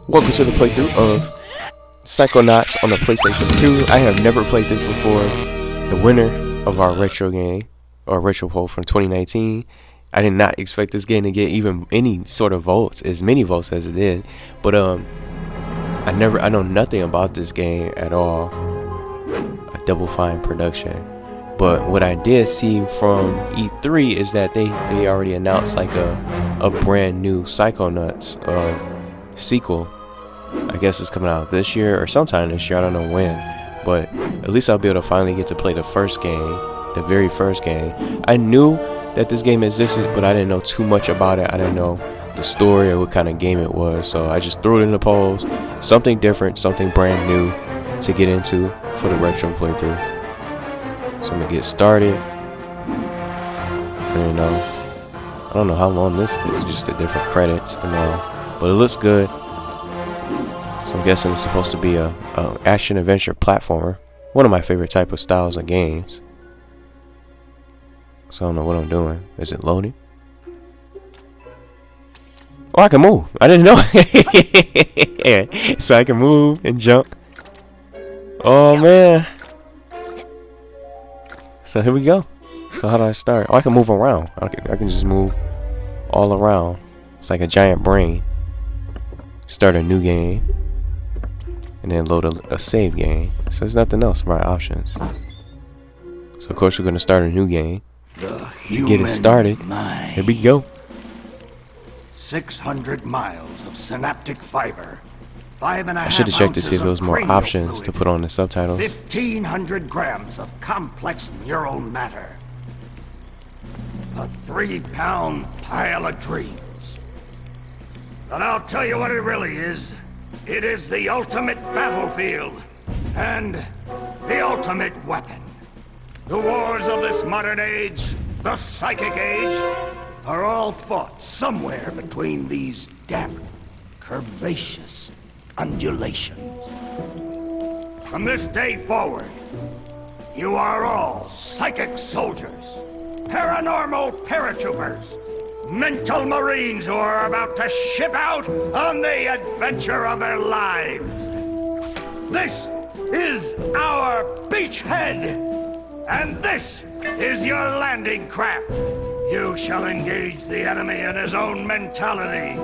Welcome to the playthrough of Psychonauts on the PlayStation 2. I have never played this before. The winner of our retro game, or retro poll from 2019. I did not expect this game to get even any sort of votes, as many votes as it did. But I know nothing about this game at all. A Double Fine production. But what I did see from E3 is that they already announced like a brand new Psychonauts sequel. I guess it's coming out this year or sometime this year. I don't know when, but at least I'll be able to finally get to play the first game, the very first game. I knew that this game existed, but I didn't know too much about it. I didn't know the story or what kind of game it was, so I just threw it in the polls. Something different, something brand new to get into for the retro playthrough. So I'm gonna get started. And I don't know how long this is, just the different credits and all, but it looks good. So I'm guessing it's supposed to be a action adventure platformer, one of my favorite type of styles of games. So I don't know what I'm doing. Is it loading? Oh, I can move. I didn't know. So I can move and jump. Oh man. So here we go. So how do I start? Oh, I can move around. I can just move all around. It's like a giant brain. Start a new game. And then load a save game. So there's nothing else for my options. So of course we're going to start a new game. To get it started, here we go. 600 miles of synaptic fiber. 5.5 I should have checked to see if there was more cranial options fluid, to put on the subtitles. 1,500 grams of complex neural matter. A 3-pound pile of dreams. But I'll tell you what it really is. It is the ultimate battlefield. And the ultimate weapon. The wars of this modern age, the psychic age, are all fought somewhere between these damp, curvaceous undulations. From this day forward, you are all psychic soldiers, paranormal paratroopers, mental marines who are about to ship out on the adventure of their lives. This is our beachhead. And this is your landing craft. You shall engage the enemy in his own mentality.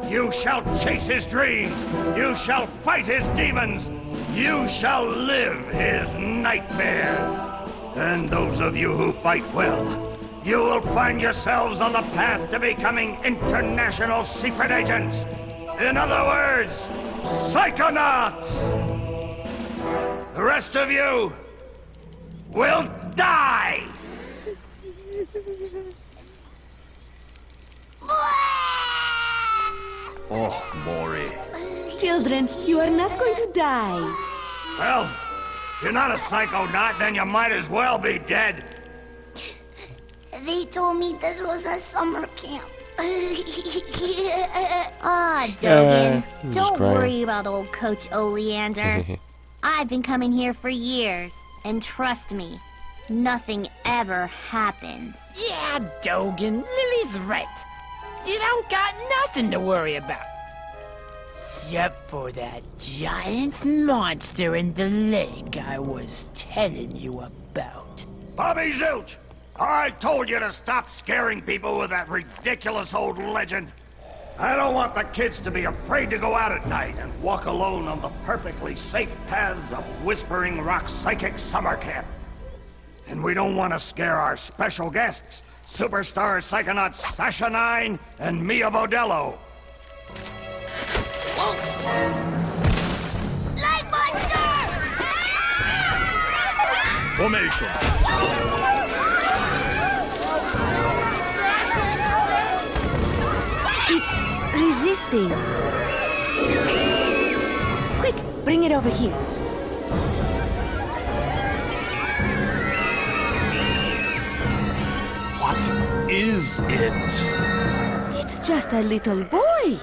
You shall chase his dreams. You shall fight his demons. You shall live his nightmares. And those of you who fight well, you will find yourselves on the path to becoming international secret agents. In other words, Psychonauts. The rest of you will die! Oh, Maury. Children, you are not going to die. Well, if you're not a psychonaut, then you might as well be dead. They told me this was a summer camp. Dogan, just don't crying. worry about old Coach Oleander. I've been coming here for years, and trust me, nothing ever happens. Yeah, Dogan, Lily's right. You don't got nothing to worry about. Except for that giant monster in the lake I was telling you about. Bobby Zilch, I told you to stop scaring people with that ridiculous old legend. I don't want the kids to be afraid to go out at night and walk alone on the perfectly safe paths of Whispering Rock Psychic Summer Camp. And we don't want to scare our special guests, superstar psychonauts Sasha 9 and Mia Vodello. Light monster! Formation. It's resisting. Quick, bring it over here. What is it? It's just a little boy.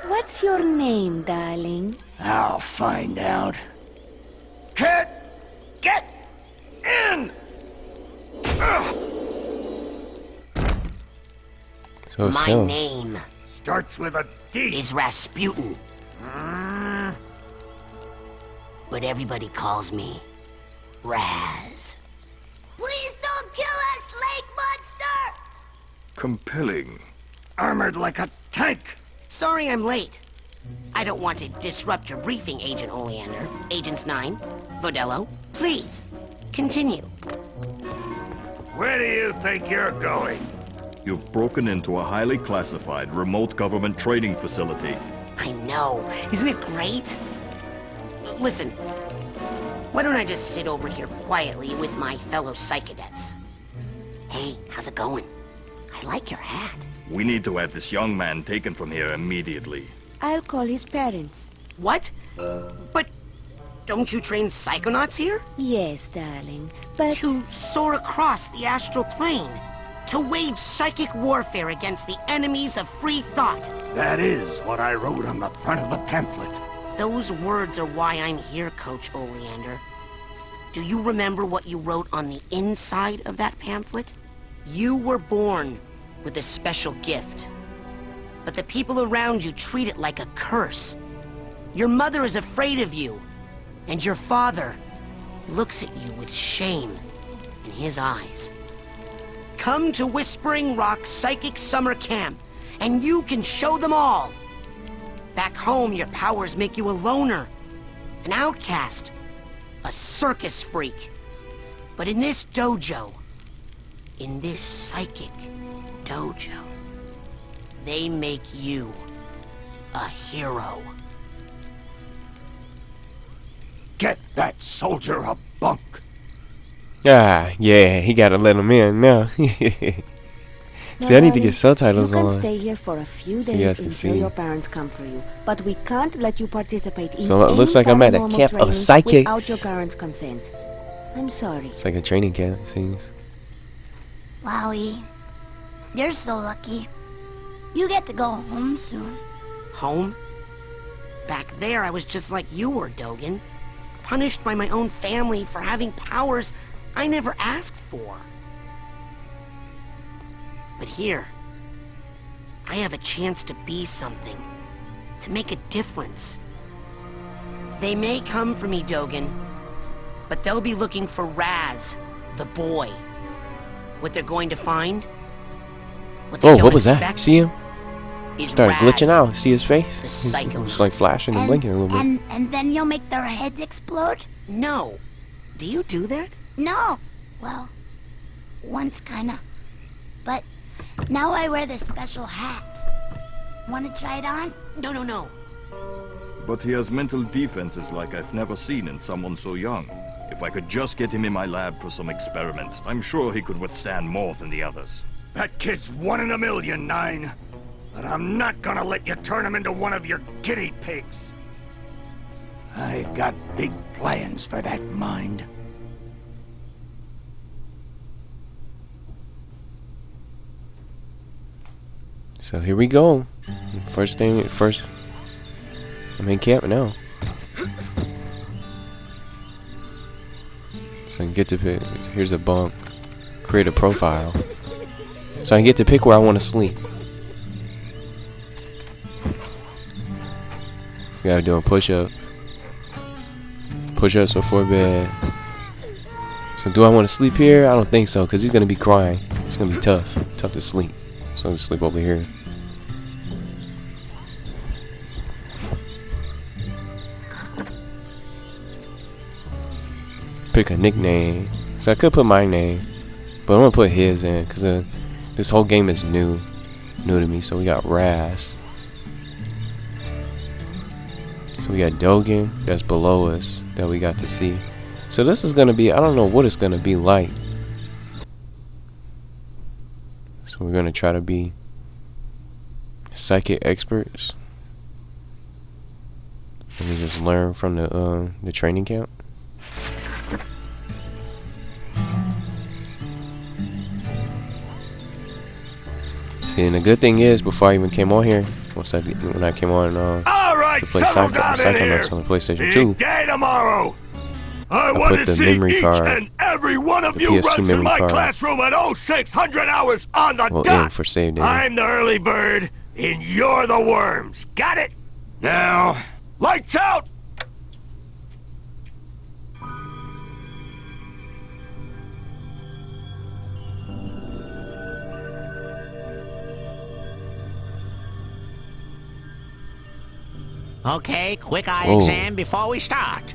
What's your name, darling? I'll find out. Kid, get in! Ugh. So it's My him. name Starts with a D. is Rasputin. But everybody calls me Raz. Please don't kill us, lake monster! Compelling. Armored like a tank. Sorry I'm late. I don't want to disrupt your briefing, Agent Oleander. Agents 9, Vodello, please, continue. Where do you think you're going? You've broken into a highly classified remote government training facility. I know. Isn't it great? Listen, why don't I just sit over here quietly with my fellow Psychonauts? Hey, how's it going? I like your hat. We need to have this young man taken from here immediately. I'll call his parents. What? But don't you train Psychonauts here? Yes, darling, but... To soar across the astral plane. To wage psychic warfare against the enemies of free thought. That is what I wrote on the front of the pamphlet. Those words are why I'm here, Coach Oleander. Do you remember what you wrote on the inside of that pamphlet? You were born with a special gift. But the people around you treat it like a curse. Your mother is afraid of you. And your father looks at you with shame in his eyes. Come to Whispering Rock Psychic Summer Camp, and you can show them all. Back home, your powers make you a loner, an outcast, a circus freak. But in this dojo, in this psychic dojo, they make you a hero. Get that soldier a bunk. Ah, yeah, he gotta let him in now. See, I need to get subtitles on. You on. can stay here for a few so you days guys can until see. your parents come for you, but we can't let you participate in So it looks like I'm at a paranormal camp of training psychics. without your parents' consent. I'm sorry. It's like a training camp, it seems. Wowie. You're so lucky. You get to go home soon. Home? Back there, I was just like you were, Dogen. Punished by my own family for having powers I never asked for. But here, I have a chance to be something, to make a difference. They may come for me, Dogen, but they'll be looking for Raz, the boy. What they're going to find? What they Oh, don't what was that? expect See him? is Started Raz, glitching out. See his face? the Psychonaut. It's like flashing and blinking a little bit. And then you'll make their heads explode? No. Do you do that? No. Well, once kinda. But now I wear this special hat. Wanna try it on? No. But he has mental defenses like I've never seen in someone so young. If I could just get him in my lab for some experiments, I'm sure he could withstand more than the others. That kid's 1 in a million, 9. But I'm not gonna let you turn him into one of your guinea pigs. I've got big plans for that mind. So here we go. First, I'm in camp now. So I can get to pick. Here's a bunk. Create a profile. So I can get to pick where I want to sleep. This guy doing push-ups. Push-ups before bed. So do I want to sleep here? I don't think so, because he's going to be crying. It's going to be tough. Tough to sleep. So I'm going to sleep over here. Pick a nickname. So I could put my name, but I'm going to put his in, because this whole game is new to me. So we got Raz. So we got Dogen that's below us that we got to see. So this is going to be, I don't know what it's going to be like. So we're going to try to be psychic experts. And we just learn from the training camp. See, and the good thing is, before I even came on here, when I came on to play Psychonauts on the PlayStation 2, Day tomorrow. I put want to the see memory each card, and every one of the you PS2 run through memory my card. classroom at 0600 hours on the well, in dot. for save day. I'm the early bird, and you're the worms. Got it? Now, lights out! Okay, quick eye Whoa. exam before we start.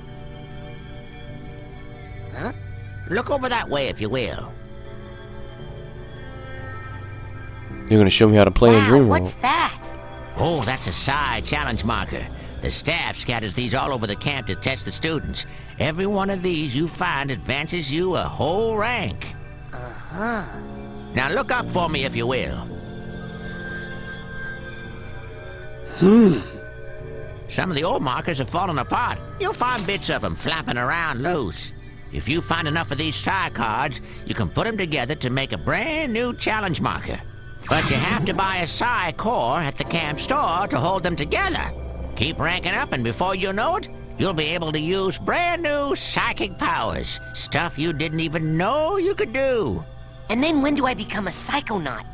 Huh? Look over that way, if you will. You're gonna show me how to play in Wow, Dream what's World. that? Oh, that's a psi challenge marker. The staff scatters these all over the camp to test the students. Every one of these you find advances you a whole rank. Uh-huh. Now look up for me, if you will. Some of the old markers have fallen apart. You'll find bits of them flapping around loose. If you find enough of these psi cards, you can put them together to make a brand new challenge marker. But you have to buy a psi core at the camp store to hold them together. Keep ranking up, and before you know it, you'll be able to use brand new psychic powers. Stuff you didn't even know you could do. And then when do I become a Psychonaut?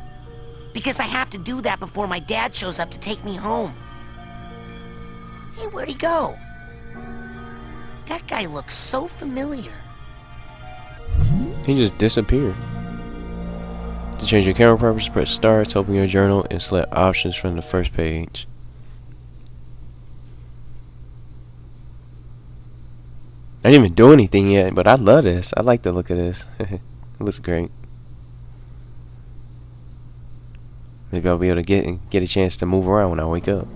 Because I have to do that before my dad shows up to take me home. Hey, where'd he go? That guy looks so familiar. He just disappeared. To change your camera purpose, press start to open your journal and select options from the first page. I didn't even do anything yet, but I love this. I like the look of this. It looks great. Maybe I'll be able to get a chance to move around when I wake up.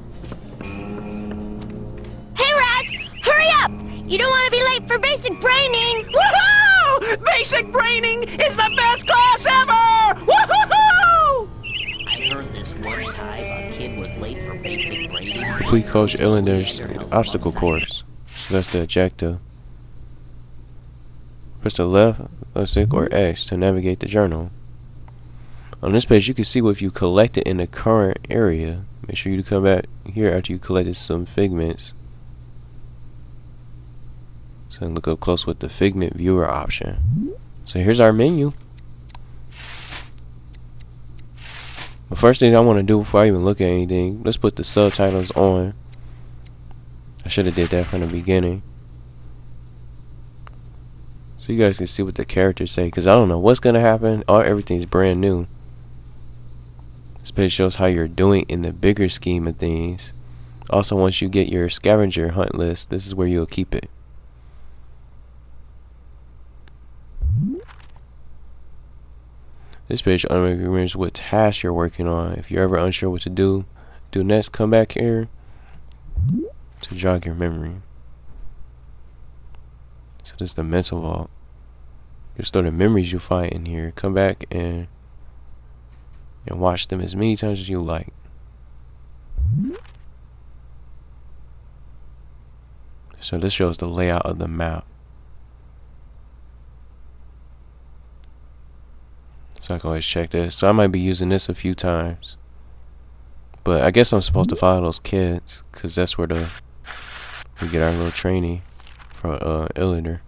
Hey, Raz! Hurry up! You don't want to be late for basic braining! Woohoo! Basic braining is the best class ever! Woohoo! I heard this one time a kid was late for basic braining. Complete Coach Illinder's obstacle course. So that's the objective. Press the left stick or X to navigate the journal. On this page, you can see what you collected in the current area. Make sure you come back here after you collected some figments. So look up close with the figment viewer option. So here's our menu. The first thing I want to do before I even look at anything, let's put the subtitles on. I should have did that from the beginning, so you guys can see what the characters say, because I don't know what's gonna happen. Everything's brand new. This page shows how you're doing in the bigger scheme of things. Also, once you get your scavenger hunt list, this is where you'll keep it. This page automatically remembers what task you're working on. If you're ever unsure what to do next, come back here to jog your memory. So this is the mental vault. You store the memories you find in here. Come back and watch them as many times as you like. So this shows the layout of the map. So I can always check this. So I might be using this a few times, but I guess I'm supposed to follow those kids, because that's where we get our little training for Illander.